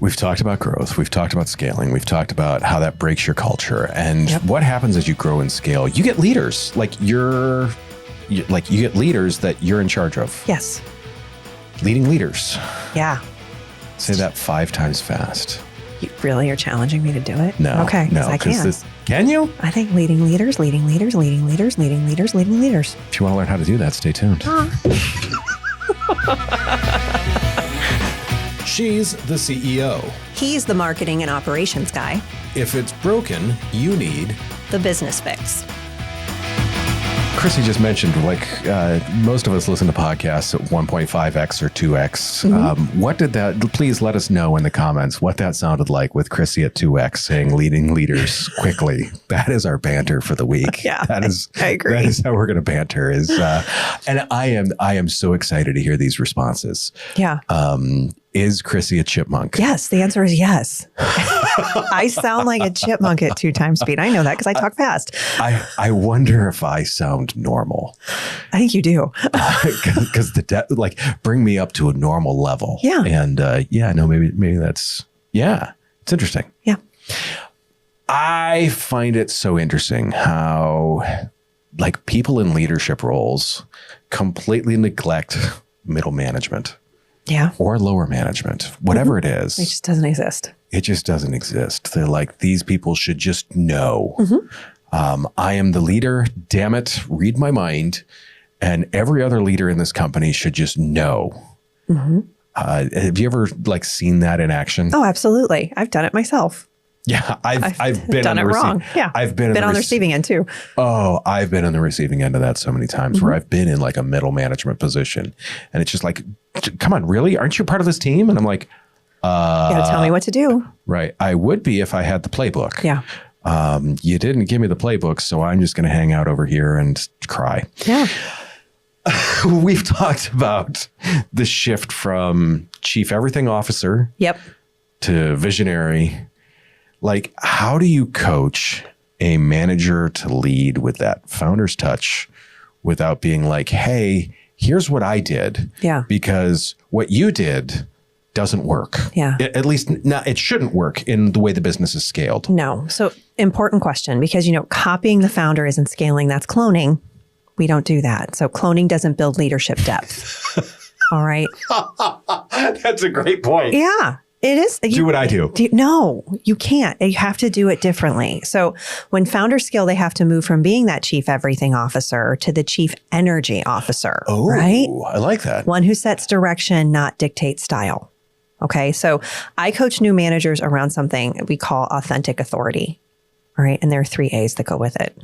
We've talked about growth. We've talked about scaling. We've talked about how that breaks your culture. And what happens as you grow and scale? You get leaders. You get leaders that you're in charge of. Yes. Leading leaders. Yeah. Say that 5 times fast. You really are challenging me to do it? No. Okay. No. I can. Can you? I think leading leaders, leading leaders, leading leaders, leading leaders, leading leaders. If you want to learn how to do that, stay tuned. She's the CEO. He's the marketing and operations guy. If it's broken, you need the business fix. Chrissy just mentioned, most of us listen to podcasts at 1.5x or 2x. What did that, please let us know in the comments what that sounded like with Chrissy at 2x saying leading leaders quickly. That is our banter for the week. Yeah, I agree. That is how we're going to banter and I am so excited to hear these responses. Yeah. Is Chrissy a chipmunk? Yes. The answer is yes. I sound like a chipmunk at 2 times speed. I know that because I talk fast. I wonder if I sound normal. I think you do. Because bring me up to a normal level. Yeah. And maybe that's, it's interesting. Yeah. I find it so interesting how people in leadership roles completely neglect middle management. Yeah. Or lower management, whatever it is. It just doesn't exist. It just doesn't exist. They're like, these people should just know. I am the leader. Damn it. Read my mind. And every other leader in this company should just know. Have you ever seen that in action? Oh, absolutely. I've done it myself. Yeah, I've been done on it wrong. Yeah, I've been on the receiving end too. Oh, I've been on the receiving end of that so many times where I've been in a middle management position, and it's just like, come on, really? Aren't you part of this team? And I'm like, you gotta tell me what to do. Right, I would be if I had the playbook. Yeah. You didn't give me the playbook, so I'm just going to hang out over here and cry. Yeah. We've talked about the shift from chief everything officer. Yep. To visionary. How do you coach a manager to lead with that founder's touch without being like, hey, here's what I did. Yeah. Because what you did doesn't work. Yeah. At least it shouldn't work in the way the business is scaled. No. So important question, because, copying the founder isn't scaling. That's cloning. We don't do that. So cloning doesn't build leadership depth. All right. That's a great point. Yeah. It is. Do what I do. No, you can't. You have to do it differently. So when founders scale, they have to move from being that chief everything officer to the chief energy officer. Oh, right? I like that. One who sets direction, not dictates style. Okay. So I coach new managers around something we call authentic authority. All right. And there are 3 A's that go with it.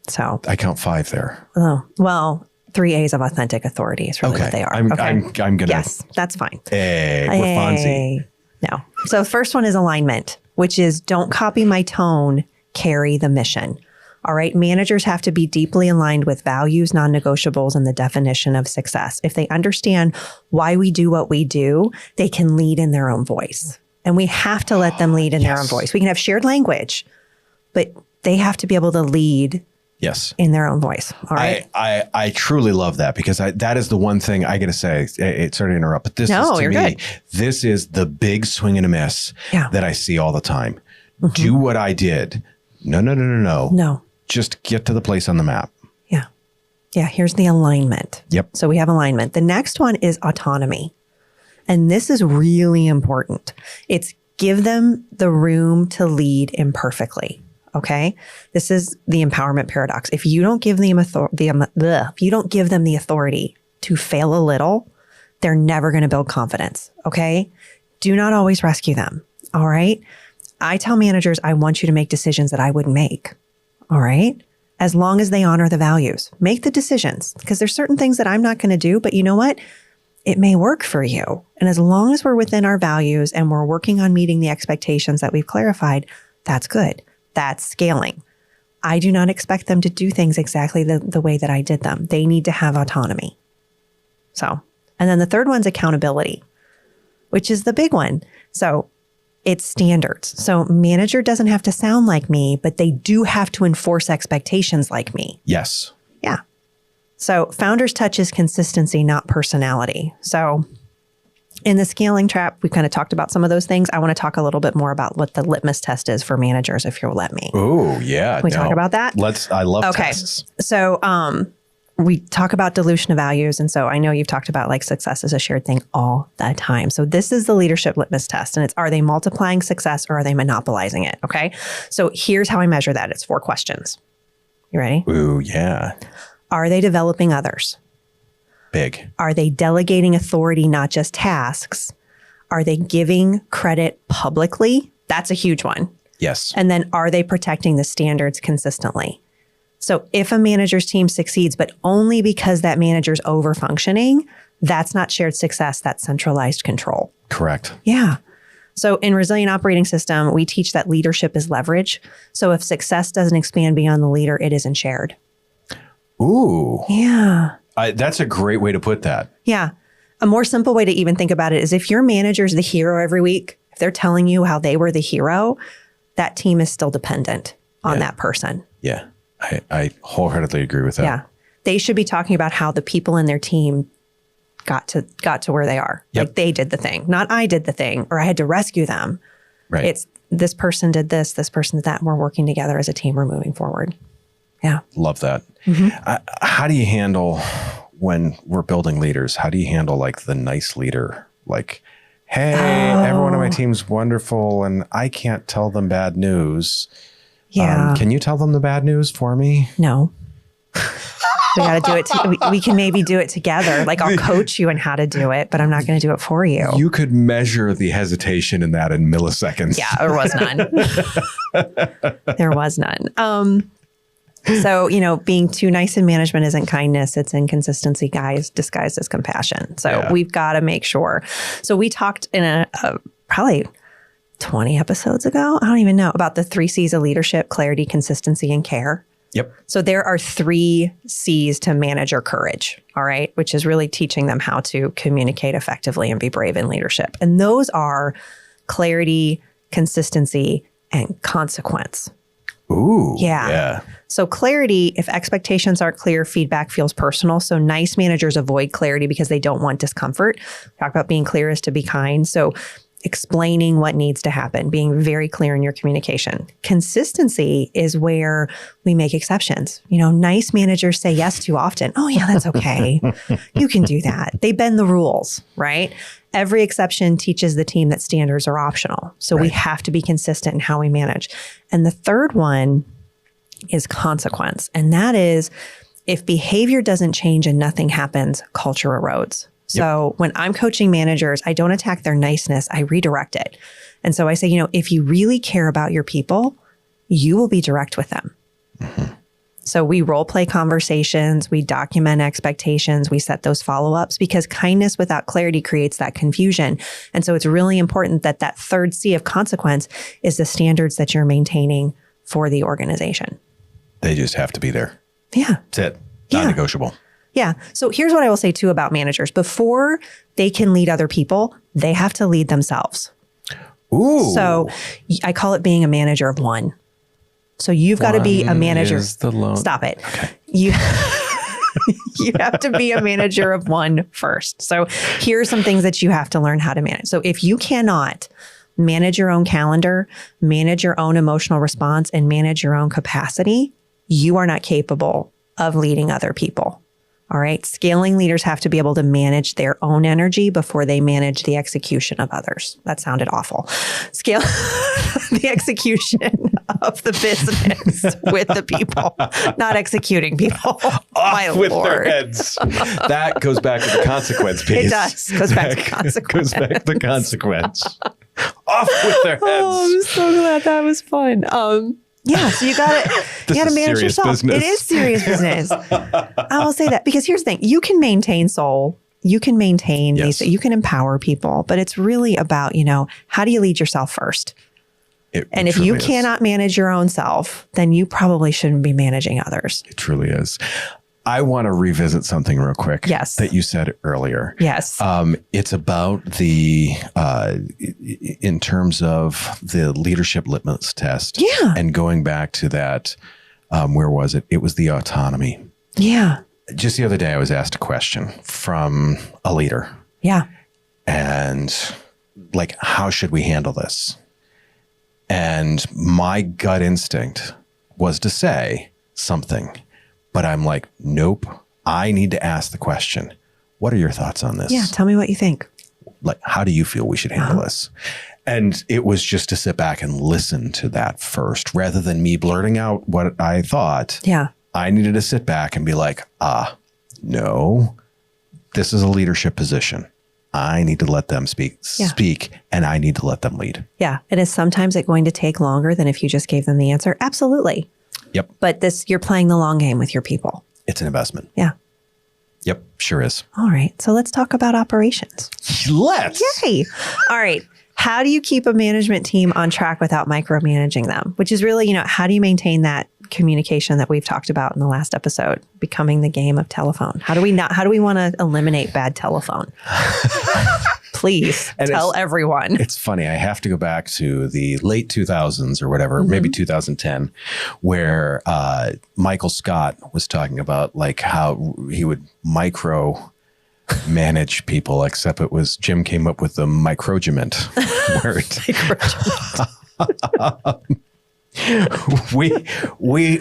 So I count 5 there. Oh, well, 3 A's of authentic authority is really what they are. I'm gonna. Yes, that's fine. Hey, we're Fonzie. No. So first one is alignment, which is don't copy my tone, carry the mission. All right. Managers have to be deeply aligned with values, non-negotiables, and the definition of success. If they understand why we do what we do, they can lead in their own voice. And we have to let them lead in their own voice. We can have shared language, but they have to be able to lead in their own voice. All right. I truly love that because that is the one thing I got to say. Sorry to interrupt, but this is to me, good. This is the big swing and a miss that I see all the time. Do what I did. No. Just get to the place on the map. Yeah. Yeah. Here's the alignment. Yep. So we have alignment. The next one is autonomy. And this is really important. It's give them the room to lead imperfectly. Okay. This is the empowerment paradox. If you don't give them the authority to fail a little, they're never going to build confidence. Okay. Do not always rescue them. All right. I tell managers, I want you to make decisions that I wouldn't make. All right. As long as they honor the values, make the decisions because there's certain things that I'm not going to do, but you know what? It may work for you. And as long as we're within our values and we're working on meeting the expectations that we've clarified, that's good. That's scaling. I do not expect them to do things exactly the way that I did them. They need to have autonomy. So, and then the third one's accountability, which is the big one. So it's standards. So manager doesn't have to sound like me, but they do have to enforce expectations like me. Yes. Yeah. So founder's touch is consistency, not personality. So In the scaling trap, we kind of talked about some of those things. I want to talk a little bit more about what the litmus test is for managers, if you'll let me. Oh, yeah. Can we talk about that? I love tests. So we talk about dilution of values. And so I know you've talked about like success as a shared thing all the time. So this is the leadership litmus test. And it's, are they multiplying success or are they monopolizing it? Okay. So here's how I measure that. It's 4 questions. You ready? Ooh, yeah. Are they developing others? Big. Are they delegating authority, not just tasks? Are they giving credit publicly? That's a huge one. Yes. And then are they protecting the standards consistently? So if a manager's team succeeds, but only because that manager's over-functioning, that's not shared success, that's centralized control. Correct. Yeah. So in Resilient Operating System, we teach that leadership is leverage. So if success doesn't expand beyond the leader, it isn't shared. Ooh. Yeah. That's a great way to put that. Yeah. A more simple way to even think about it is if your manager's the hero every week, if they're telling you how they were the hero, that team is still dependent on that person. Yeah. I wholeheartedly agree with that. Yeah. They should be talking about how the people in their team got to where they are. Yep. Like they did the thing, not I did the thing, or I had to rescue them. Right. It's this person did this person did that, and we're working together as a team, we're moving forward. Yeah. Love that. How do you handle when we're building leaders? How do you handle like the nice leader? Like, hey, everyone on my team's wonderful and I can't tell them bad news. Yeah. Can you tell them the bad news for me? No. We got to do it. We can maybe do it together. Like I'll coach you on how to do it, but I'm not going to do it for you. You could measure the hesitation in that in milliseconds. Yeah, there was none. There was none. So, being too nice in management isn't kindness. It's inconsistency, guys, disguised as compassion. So we've got to make sure. So we talked in a probably 20 episodes ago, I don't even know, about the 3 C's of leadership: clarity, consistency, and care. Yep. So there are 3 C's to manager courage, all right, which is really teaching them how to communicate effectively and be brave in leadership. And those are clarity, consistency, and consequence. Ooh. Yeah. So clarity, if expectations aren't clear, feedback feels personal. So nice managers avoid clarity because they don't want discomfort. Talk about being clear is to be kind. So explaining what needs to happen, being very clear in your communication. Consistency is where we make exceptions. Nice managers say yes too often. Oh yeah, that's okay. You can do that. They bend the rules, right? Every exception teaches the team that standards are optional. So we have to be consistent in how we manage. And the third one is consequence. And that is if behavior doesn't change and nothing happens, culture erodes. So when I'm coaching managers, I don't attack their niceness, I redirect it. And so I say, if you really care about your people, you will be direct with them. Mm-hmm. So we role play conversations, we document expectations, we set those follow-ups because kindness without clarity creates that confusion. And so it's really important that that 3rd C of consequence is the standards that you're maintaining for the organization. They just have to be there. Yeah. That's it. Non-negotiable. Yeah. So here's what I will say too about managers. Before they can lead other people, they have to lead themselves. Ooh. So I call it being a manager of one. So you've got to be a manager. Stop it. Okay. You have to be a manager of one first. So here are some things that you have to learn how to manage. So if you cannot manage your own calendar, manage your own emotional response, and manage your own capacity, you are not capable of leading other people. All right. Scaling leaders have to be able to manage their own energy before they manage the execution of others. That sounded awful. Scale the execution of the business with the people, not executing people. Off with their heads. That goes back to the consequence piece. It does. Goes back to consequence. Goes back to consequence. Off with their heads. Oh, I'm so glad that was fun. Yeah, so you got to manage yourself. Business. It is serious business. I will say that because here's the thing: you can maintain soul, you can maintain these, you can empower people, but it's really about how do you lead yourself first? And if you cannot manage your own self, then you probably shouldn't be managing others. It truly is. I want to revisit something real quick. Yes. That you said earlier. Yes. It's about the, in terms of the leadership litmus test. Yeah. And going back to that, where was it? It was the autonomy. Yeah. Just the other day, I was asked a question from a leader. Yeah. and like, how should we handle this? And my gut instinct was to say something, but I'm like, nope, I need to ask the question. What are your thoughts on this? Yeah. Tell me what you think. Like, how do you feel we should handle this? And it was just to sit back and listen to that first, rather than me blurting out what I thought. Yeah. I needed to sit back and be like, no, this is a leadership position. I need to let them speak, and I need to let them lead. Yeah. And is sometimes it going to take longer than if you just gave them the answer? Absolutely. Yep. But you're playing the long game with your people. It's an investment. Yeah. Yep, sure is. All right. So let's talk about operations. Let's. Yay. All right. How do you keep a management team on track without micromanaging them? Which is really, how do you maintain that communication that we've talked about in the last episode, becoming the game of telephone? How do we want to eliminate bad telephone? Please tell everyone. It's funny. I have to go back to the late 2000s or whatever, maybe 2010, where Michael Scott was talking about like how he would micro manage people, except it was Jim came up with the micromanagement word.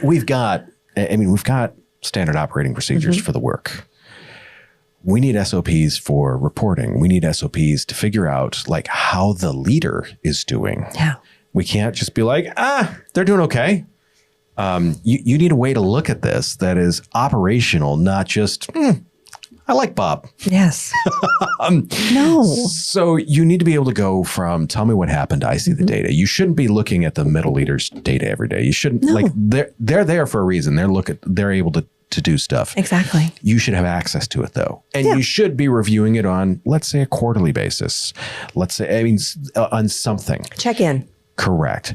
We've got standard operating procedures for the work. We need SOPs for reporting. We need SOPs to figure out like how the leader is doing. Yeah. We can't just be like, they're doing okay. You need a way to look at this that is operational, not just, I like Bob. Yes. No. So you need to be able to go from tell me what happened to I see the data. You shouldn't be looking at the middle leader's data every day. You shouldn't like they're there for a reason. They're able to do stuff. Exactly. You should have access to it though. And you should be reviewing it on, let's say, a quarterly basis. Let's say, on something. Check in. Correct.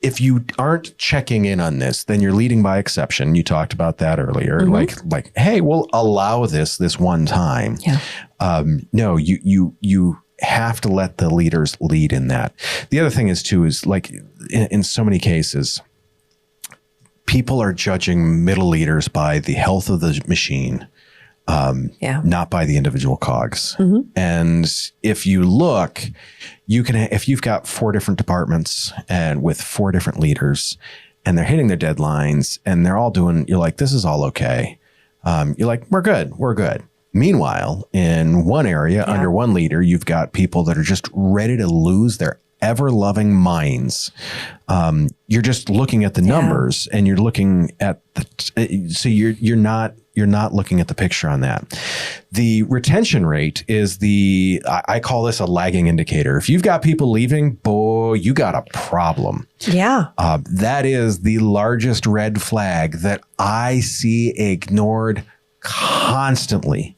If you aren't checking in on this, then you're leading by exception. You talked about that earlier. Like, hey, we'll allow this one time. Yeah. No, you have to let the leaders lead in that. The other thing is like in so many cases, people are judging middle leaders by the health of the machine, not by the individual cogs. And if you look, if you've got 4 different departments and with 4 different leaders and they're hitting their deadlines and they're all doing, you're like, this is all okay. You're like, we're good. Meanwhile, in one area under one leader, you've got people that are just ready to lose their ever-loving minds. You're just looking at the numbers and you're looking at so you're not looking at the picture on that. The retention rate is I call this a lagging indicator. If you've got people leaving, boy, you got a problem. Yeah. That is the largest red flag that I see ignored constantly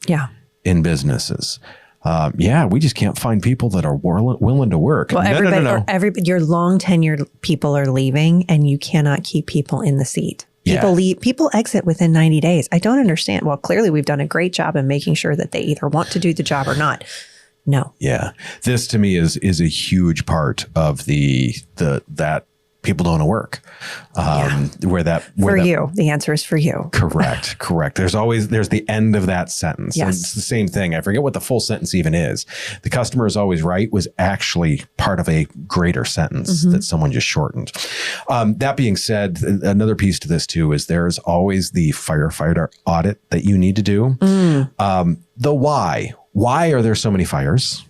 in businesses. We just can't find people that are willing to work. Well, your long tenured people are leaving and you cannot keep people in the seat. People leave, people exit within 90 days. I don't understand. Well, clearly we've done a great job in making sure that they either want to do the job or not. No. Yeah. This to me is a huge part of that people don't want to work. The answer is for you. Correct. There's the end of that sentence. Yes. It's the same thing. I forget what the full sentence even is. The customer is always right was actually part of a greater sentence that someone just shortened. That being said, another piece to this too is there's always the firefighter audit that you need to do. The why. Why are there so many fires?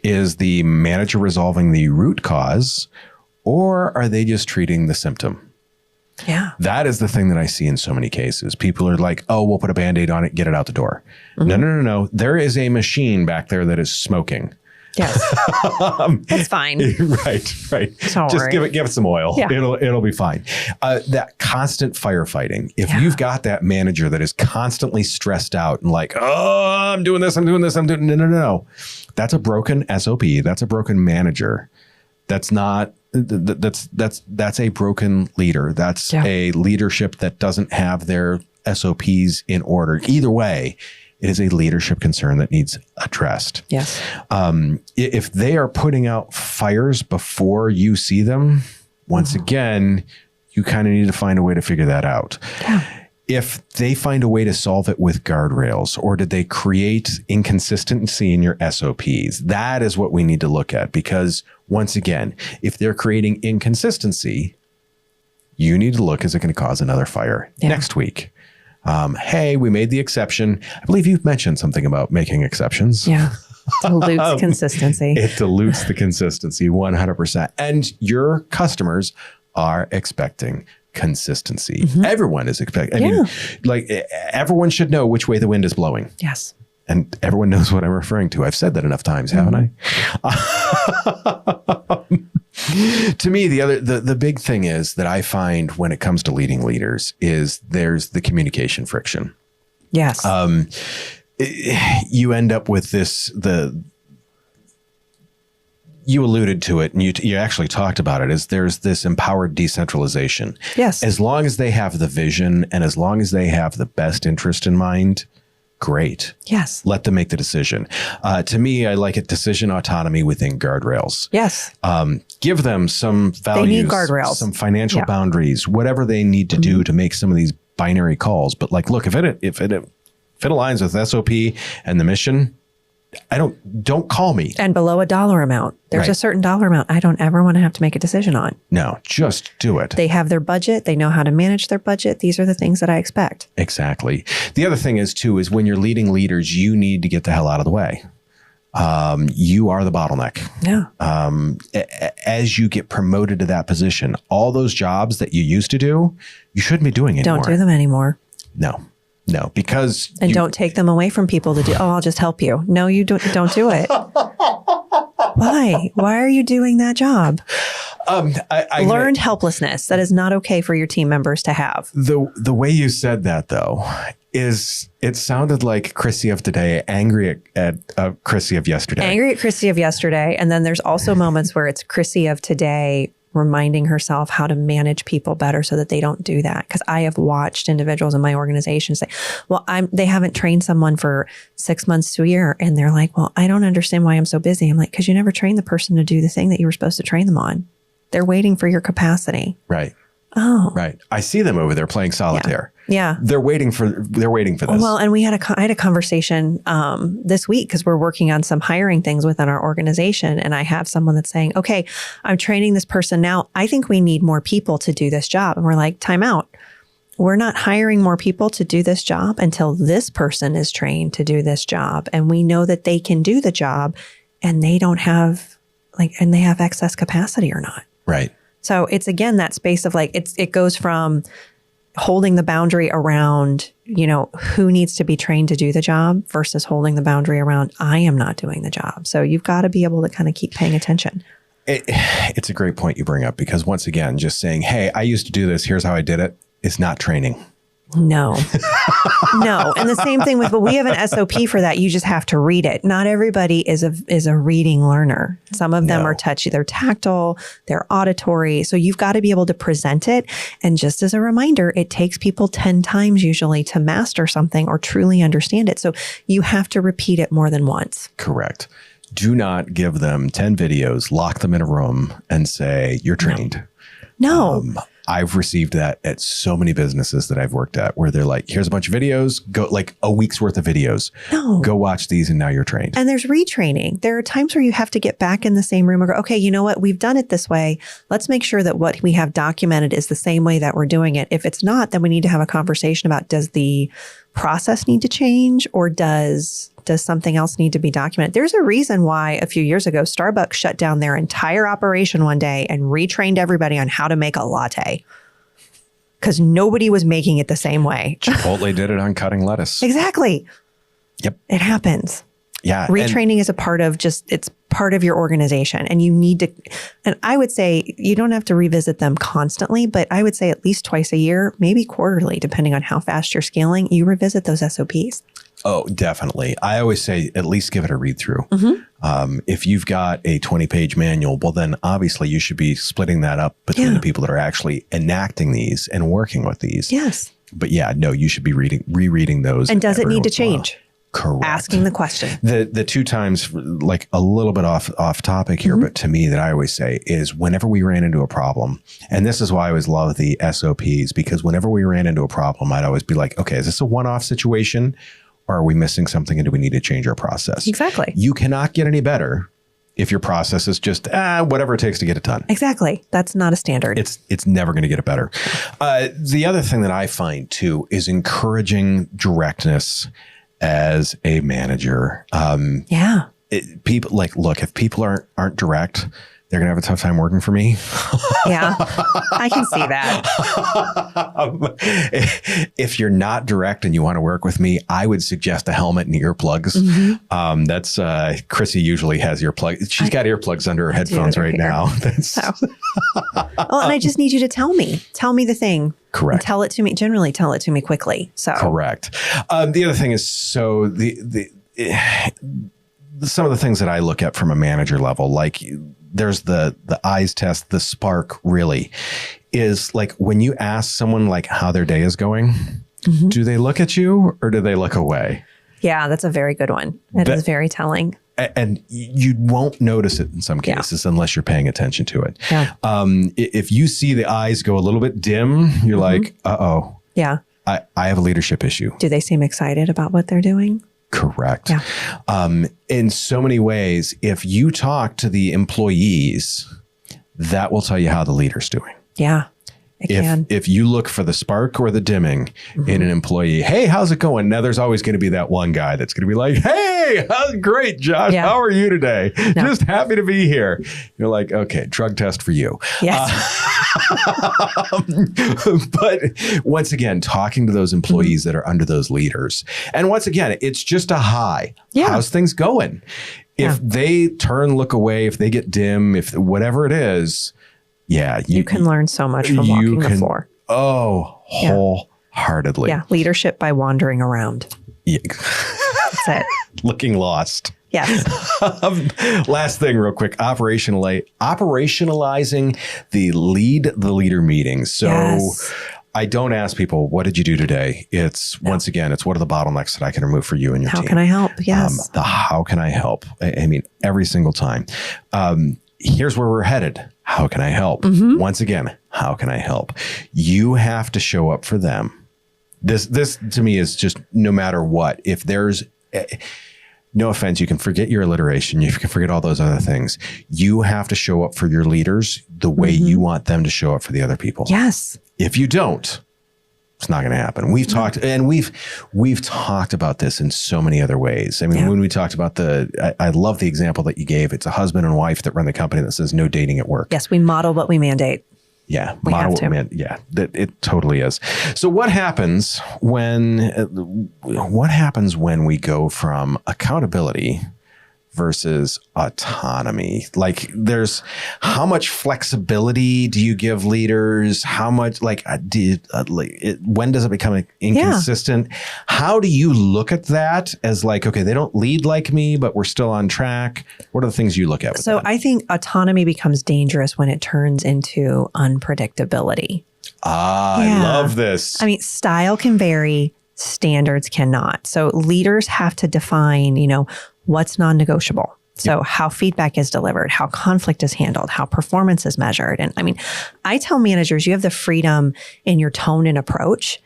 Is the manager resolving the root cause? Or are they just treating the symptom? Yeah. That is the thing that I see in so many cases. People are like, oh, we'll put a Band-Aid on it, get it out the door. No. There is a machine back there that is smoking. Yes. That's fine. Right. Just give it some oil. Yeah. It'll be fine. That constant firefighting. If you've got that manager that is constantly stressed out and like, oh, I'm doing this. No. That's a broken SOP. That's a broken manager. That's not, that's a broken leader. That's a leadership that doesn't have their SOPs in order. Either way, it is a leadership concern that needs addressed. Yes. If they are putting out fires before you see them, once again, you kind of need to find a way to figure that out. Yeah. if they find a way to solve it with guardrails, or did they create inconsistency in your SOPs? That is what we need to look at, because once again, if they're creating inconsistency, you need to look, is it going to cause another fire next week? Hey, we made the exception. I believe you've mentioned something about making exceptions. Yeah. Dilutes consistency. It dilutes the consistency 100%. And your customers are expecting consistency. Everyone is expecting. I mean, like, everyone should know which way the wind is blowing. Yes. And everyone knows what I'm referring to. I've said that enough times, haven't I? To me, the big thing is that I find when it comes to leading leaders is there's the communication friction. Yes. You end up with this, you alluded to it, and you actually talked about it, is there's this empowered decentralization. Yes. As long as they have the vision and as long as they have the best interest in mind, great. Yes. Let them make the decision. To me, I like it decision autonomy within guardrails. Yes. Give them some values, they need guardrails, some financial boundaries, whatever they need to do to make some of these binary calls. But like, look, if it aligns with SOP and the mission, don't call me. And below a dollar amount, there's a certain dollar amount I don't ever want to have to make a decision on. No, just do it. They have their budget. They know how to manage their budget. These are the things that I expect. Exactly. The other thing is too, is when you're leading leaders, you need to get the hell out of the way. You are the bottleneck. Yeah. As you get promoted to that position, all those jobs that you used to do, you shouldn't be doing anymore. Don't do them anymore. No, because don't take them away from people to do. Oh, I'll just help you. No, you don't do it. Why? Why are you doing that job? I learned helplessness. That is not okay for your team members to have. The way you said that though is it sounded like Chrissy of today, angry at Chrissy of yesterday. Angry at Chrissy of yesterday, and then there's also moments where it's Chrissy of today reminding herself how to manage people better so that they don't do that. Because I have watched individuals in my organization say, well, they haven't trained someone for 6 months to a year. And they're like, well, I don't understand why I'm so busy. I'm like, because you never trained the person to do the thing that you were supposed to train them on. They're waiting for your capacity. Right. Oh. Right. I see them over there playing solitaire. Yeah. They're waiting for this. Well, and I had a conversation this week because we're working on some hiring things within our organization. And I have someone that's saying, okay, I'm training this person now. I think we need more people to do this job. And we're like, time out. We're not hiring more people to do this job until this person is trained to do this job. And we know that they can do the job and they don't have and they have excess capacity or not. Right. So it's again, that space of it goes from holding the boundary around, who needs to be trained to do the job versus holding the boundary around, I am not doing the job. So you've got to be able to kind of keep paying attention. It's a great point you bring up, because once again, just saying, hey, I used to do this, here's how I did it, is not training. No. And the same thing but we have an SOP for that. You just have to read it. Not everybody is a reading learner. Some of them are touchy. They're tactile, they're auditory. So you've got to be able to present it. And just as a reminder, it takes people 10 times usually to master something or truly understand it. So you have to repeat it more than once. Correct. Do not give them 10 videos, lock them in a room and say, you're trained. No. I've received that at so many businesses that I've worked at, where they're like, here's a bunch of videos, go like a week's worth of videos. No. Go watch these and now you're trained. And there's retraining. There are times where you have to get back in the same room and go, okay, you know what? We've done it this way. Let's make sure that what we have documented is the same way that we're doing it. If it's not, then we need to have a conversation about, does the process need to change, or does something else need to be documented? There's a reason why a few years ago, Starbucks shut down their entire operation one day and retrained everybody on how to make a latte, because nobody was making it the same way. Chipotle did it on cutting lettuce. Exactly. Yep. It happens. Yeah. Retraining is a part of it's part of your organization, and you need to, and I would say you don't have to revisit them constantly, but I would say at least twice a year, maybe quarterly, depending on how fast you're scaling, you revisit those SOPs. Oh, definitely. I always say at least give it a read through. Mm-hmm. If you've got a 20-page manual, well, then obviously you should be splitting that up between the people that are actually enacting these and working with these. Yes. But yeah, no, you should be rereading those. And does it need to change? Correct. Asking the question. The two times, like a little bit off topic here, but to me that I always say is whenever we ran into a problem, and this is why I always love the SOPs, because whenever we ran into a problem, I'd always be like, okay, is this a one-off situation or are we missing something and do we need to change our process? Exactly. You cannot get any better if your process is just whatever it takes to get it done. Exactly. That's not a standard. It's never going to get it better. The other thing that I find too is encouraging directness as a manager. People look, if people aren't direct, they're going to have a tough time working for me. Yeah, I can see that. If you're not direct and you want to work with me, I would suggest a helmet and earplugs. That's Chrissy usually has earplugs. She's got earplugs under her headphones right now. And I just need you to tell me the thing. Correct. And tell it to me. Generally, tell it to me quickly. So correct. The other thing is some of the things that I look at from a manager level, like there's the eyes test, the spark really is like when you ask someone like how their day is going, do they look at you or do they look away? Yeah, that's a very good one. It is very telling. And you won't notice it in some cases unless you're paying attention to it. Yeah. If you see the eyes go a little bit dim, you're like, uh-oh. Yeah. I have a leadership issue. Do they seem excited about what they're doing? Correct. Yeah. In so many ways, if you talk to the employees, that will tell you how the leader's doing. Yeah. If you look for the spark or the dimming in an employee, hey, how's it going? Now there's always going to be that one guy that's going to be like, hey, great, Josh. How are you today? No. Just happy to be here. You're like, okay, drug test for you. Yes. But once again, talking to those employees that are under those leaders. And once again, it's just a hi. Yeah. How's things going? If they look away, if they get dim, if whatever it is, you can learn so much from walking the floor. Oh, wholeheartedly. Yeah. Leadership by wandering around. Yeah. That's it. Looking lost. Yes. Last thing real quick, operationalizing the leader meetings. So I don't ask people, what did you do today? It's once again, it's what are the bottlenecks that I can remove for you and your team? How can I help? Yes. How can I help? I mean, every single time. Here's where we're headed. How can I help? Once again, how can I help? You have to show up for them. This to me is just no matter what. If there's no offense, you can forget your alliteration. You can forget all those other things. You have to show up for your leaders the way you want them to show up for the other people. Yes. If you don't, it's not going to happen. We've talked about this in so many other ways. I mean, when we talked about I love the example that you gave. It's a husband and wife that run the company that says no dating at work. Yes, we model what we mandate. Yeah, model what we mandate. Yeah, that it totally is. So what happens when we go from accountability versus autonomy? Like how much flexibility do you give leaders? How much when does it become inconsistent? Yeah. How do you look at that as like, okay, they don't lead like me, but we're still on track? What are the things you look at? So I think autonomy becomes dangerous when it turns into unpredictability. I love this. I mean, style can vary, standards cannot. So leaders have to define, what's non-negotiable. So how feedback is delivered, how conflict is handled, how performance is measured. And I mean, I tell managers, you have the freedom in your tone and approach,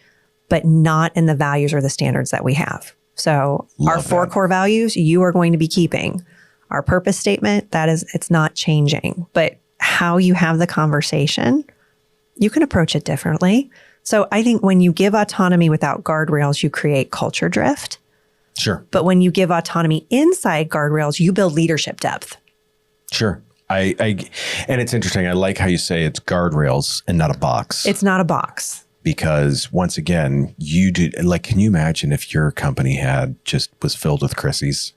but not in the values or the standards that we have. So our 4 core values, you are going to be keeping. Our purpose statement, it's not changing. But how you have the conversation, you can approach it differently. So I think when you give autonomy without guardrails, you create culture drift. Sure. But when you give autonomy inside guardrails, you build leadership depth. Sure. And it's interesting. I like how you say it's guardrails and not a box. It's not a box. Because once again, can you imagine if your company was filled with Chrissys?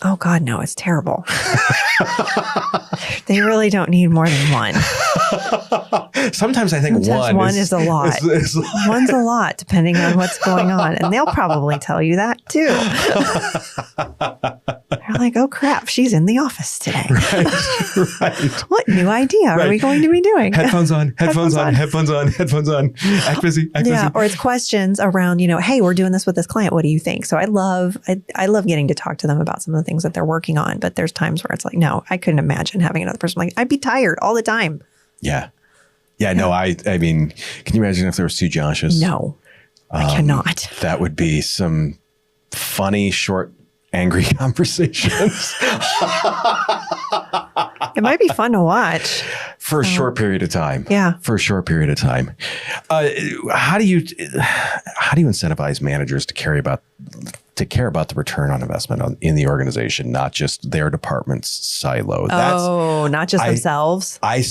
Oh God, no, it's terrible. They really don't need more than one. Sometimes I think one is a lot. One's a lot, depending on what's going on. And they'll probably tell you that too. They're like, oh crap, she's in the office today. Right. What new idea are we going to be doing? Headphones on, headphones on, headphones on, headphones on. Act busy, act busy. Or it's questions around, hey, we're doing this with this client. What do you think? So I love getting to talk to them about some of the things that they're working on. But there's times where it's like, no, I couldn't imagine having another person. Like, I'd be tired all the time. Yeah. No, I mean, can you imagine if there was two Joshes? No, I cannot. That would be some funny, short, angry conversations. It might be fun to watch. For a short period of time. Yeah. For a short period of time. How do you incentivize managers to care about the return on investment in the organization, not just their department's silo? Not just themselves. I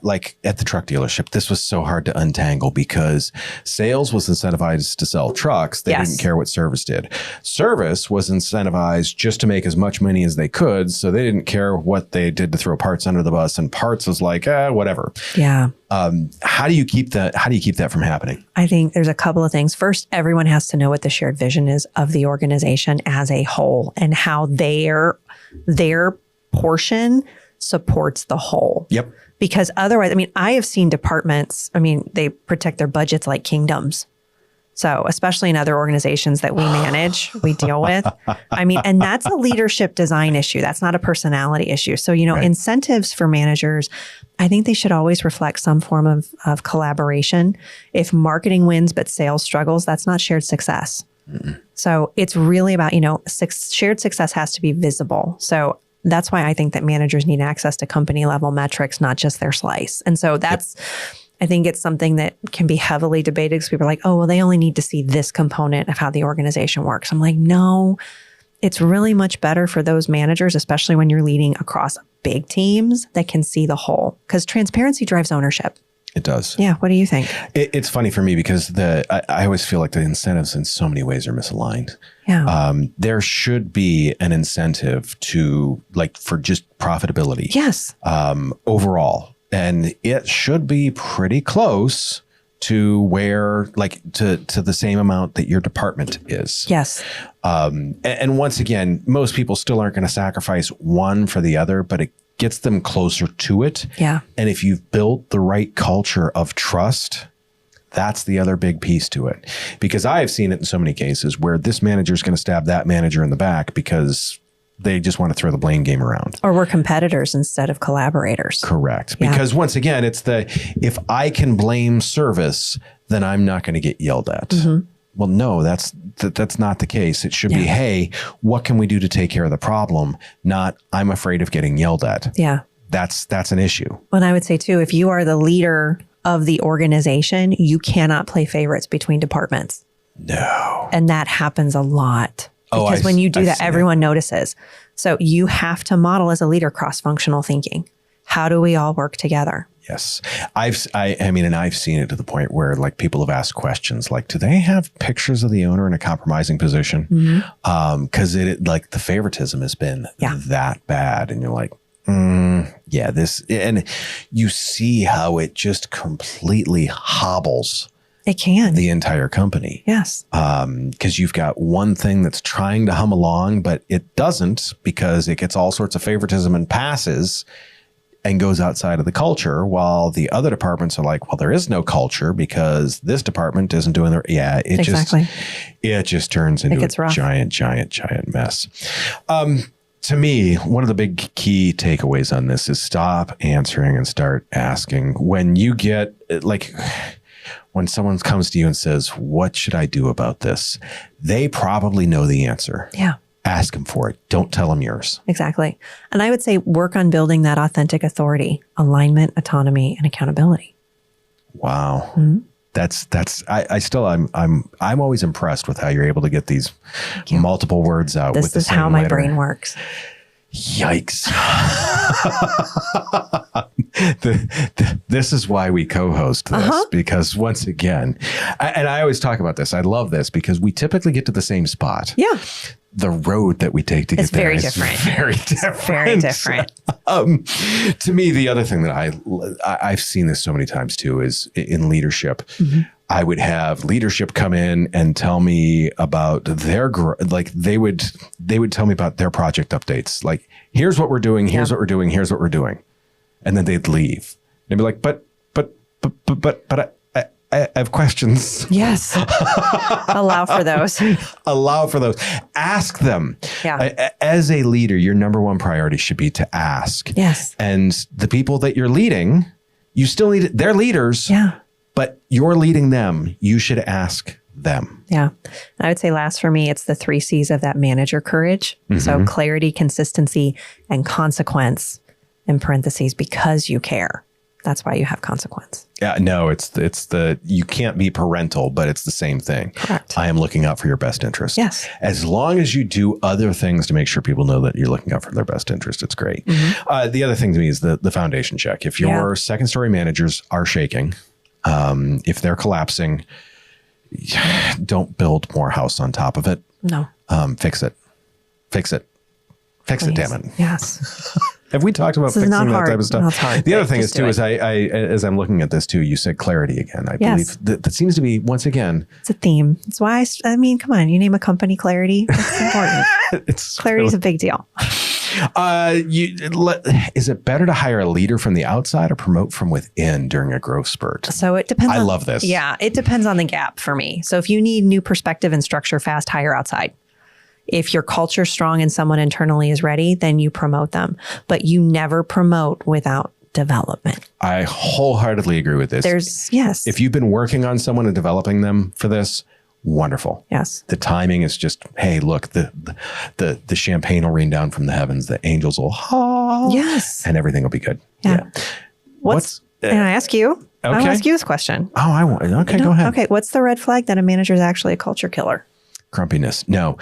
like at the truck dealership, this was so hard to untangle because sales was incentivized to sell trucks. They didn't care what service did. Service was incentivized just to make as much money as they could. So they didn't care what they did to throw parts under the bus, and parts was like, whatever. Yeah. How do you keep that from happening? I think there's a couple of things. First, everyone has to know what the shared vision is of the organization as a whole and how their portion supports the whole. Yep. Because otherwise, I have seen departments, they protect their budgets like kingdoms. So especially in other organizations that we manage, we deal with, and that's a leadership design issue. That's not a personality issue. So, right. Incentives for managers, I think they should always reflect some form of collaboration. If marketing wins, but sales struggles, that's not shared success. Mm-mm. So it's really about, shared success has to be visible. So that's why I think that managers need access to company level metrics, not just their slice. And so that's, I think it's something that can be heavily debated because people are like, oh, well, they only need to see this component of how the organization works. I'm like, no, it's really much better for those managers, especially when you're leading across big teams that can see the whole, because transparency drives ownership. It does. Yeah. What do you think? It's funny for me because I always feel like the incentives in so many ways are misaligned. Yeah. There should be an incentive for just profitability. Yes. Overall. And it should be pretty close to where, to the same amount that your department is. Yes. And once again, most people still aren't going to sacrifice one for the other, but it gets them closer to it. Yeah. And if you've built the right culture of trust, that's the other big piece to it. Because I have seen it in so many cases where this manager is going to stab that manager in the back because they just want to throw the blame game around. Or we're competitors instead of collaborators. Correct. Because once again, it's if I can blame service, then I'm not going to get yelled at. Mm-hmm. Well, no, that's not the case. It should be, hey, what can we do to take care of the problem? Not, I'm afraid of getting yelled at. Yeah. That's an issue. And I would say too, if you are the leader of the organization, you cannot play favorites between departments. No. And that happens a lot. Because when you do that, everyone notices. So you have to model as a leader cross-functional thinking. How do we all work together? Yes. I've seen it to the point where people have asked questions like, do they have pictures of the owner in a compromising position? Mm-hmm. Cause the favoritism has been that bad. And you're like, and you see how it just completely hobbles. It can. The entire company. Yes. Because you've got one thing that's trying to hum along, but it doesn't because it gets all sorts of favoritism and passes and goes outside of the culture, while the other departments are like, well, there is no culture because this department isn't doing their, it just turns into a giant mess. To me, one of the big key takeaways on this is stop answering and start asking. When you get when someone comes to you and says, what should I do about this? They probably know the answer. Yeah. Ask them for it. Don't tell them yours. Exactly. And I would say work on building that authentic authority, alignment, autonomy, and accountability. Wow. Mm-hmm. I'm always impressed with how you're able to get these multiple words out. This is how my brain works. Yikes. This is why we co-host this, because once again, and I always talk about this, I love this because we typically get to the same spot. Yeah. The road that we take to get there is very different. To me, the other thing that I've seen this so many times too is in leadership. Mm-hmm. I would have leadership come in and tell me about their they would tell me about their project updates. Like, here's what we're doing, here's what we're doing, here's what we're doing. And then they'd leave. They'd be like, but I have questions. Yes. Allow for those. Allow for those. Ask them. Yeah. As a leader, your number one priority should be to ask. Yes. And the people that you're leading, you still need it. They're leaders. Yeah. But you're leading them. You should ask them. Yeah. I would say last for me, it's the 3 C's of that manager courage. So clarity, consistency, and consequence, in parentheses, because you care. That's why you have consequence. Yeah, no, it's the, you can't be parental, but it's the same thing. Correct. I am looking out for your best interest. Yes. As long as you do other things to make sure people know that you're looking out for their best interest, it's great. The other thing to me is the foundation check. If your second story managers are shaking, if they're collapsing, don't build more house on top of it. No. Fix it. Fix it. Fix it, damn it. Yes. Have we talked about fixing that type of stuff? No, it's hard. The other thing is too, is I as I'm looking at this too, you said clarity again. I believe that seems to be, once again, it's a theme. It's why I mean, come on, you name a company clarity. It's important. Clarity is a big deal. Is it better to hire a leader from the outside or promote from within during a growth spurt? So it depends. I love this. Yeah, it depends on the gap for me. So if you need new perspective and structure fast, hire outside. If your culture's strong and someone internally is ready, then you promote them. But you never promote without development. I wholeheartedly agree with this. Yes. If you've been working on someone and developing them for this, wonderful. Yes. The timing is just, hey, look, the champagne will rain down from the heavens. The angels will, yes. And everything will be good. Yeah. Can I ask you? Okay. I'll ask you this question. Oh, I want. Okay, go ahead. Okay. What's the red flag that a manager is actually a culture killer? Grumpiness. No.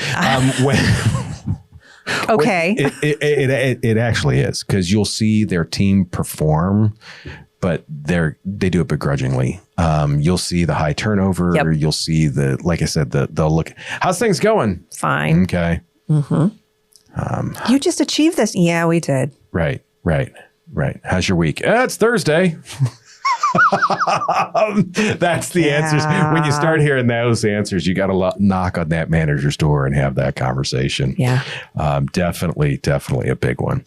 Okay. It actually is, because you'll see their team perform, but they do it begrudgingly. You'll see the high turnover. Yep. You'll see like I said, they'll look, how's things going? Fine. Okay. You just achieved this. Yeah, we did. Right. How's your week? It's Thursday. That's the answers. When you start hearing those answers, you got to knock on that manager's door and have that conversation. Yeah. Definitely a big one.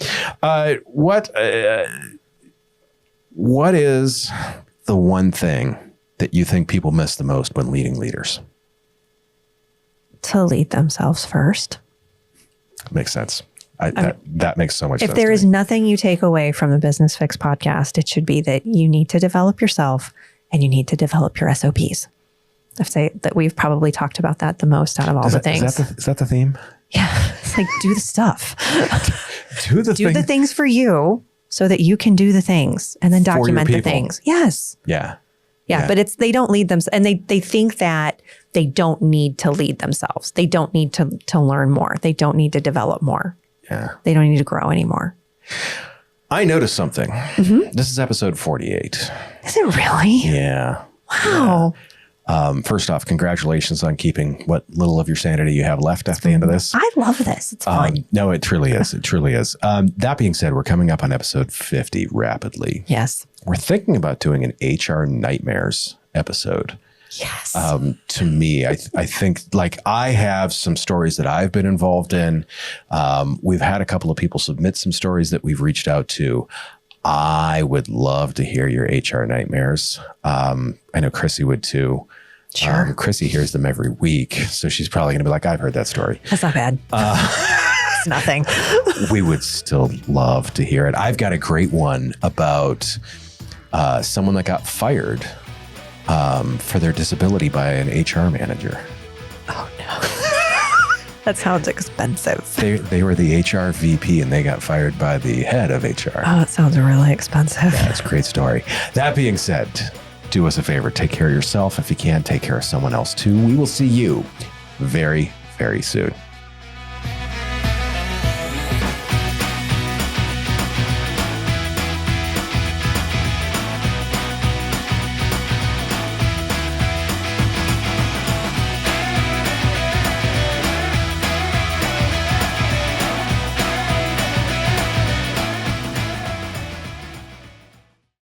What is the one thing that you think people miss the most when leading leaders? To lead themselves first. Makes sense. That makes so much sense. If there is nothing you take away from the Business Fix podcast, it should be that you need to develop yourself and you need to develop your SOPs. I'd say that we've probably talked about that the most out of all the things. Is that the theme? Yeah. It's like, do the stuff. do the things for you so that you can do the things and then document the things. Yes. Yeah. But they don't lead them. And they think that they don't need to lead themselves. They don't need to learn more. They don't need to develop more. Yeah. They don't need to grow anymore. I noticed something. This is episode 48. Is it really? Yeah. Wow. Yeah. First off, congratulations on keeping what little of your sanity you have left at the end of this. I love this. It's fun. No, it truly is. It truly is. That being said, we're coming up on episode 50 rapidly. Yes. We're thinking about doing an HR nightmares episode. Yes. To me, I think, like, I have some stories that I've been involved in. We've had a couple of people submit some stories that we've reached out to. I would love to hear your HR nightmares. I know Chrissy would too. Sure. Chrissy hears them every week, so she's probably going to be like, I've heard that story. That's not bad. It's nothing. We would still love to hear it. I've got a great one about someone that got fired for their disability by an HR manager. Oh no. That sounds expensive. They were the HR VP and they got fired by the head of HR. Oh, it sounds really expensive. Yeah, it's a great story. That being said, do us a favor, take care of yourself. If you can, take care of someone else too. We will see you very, very soon.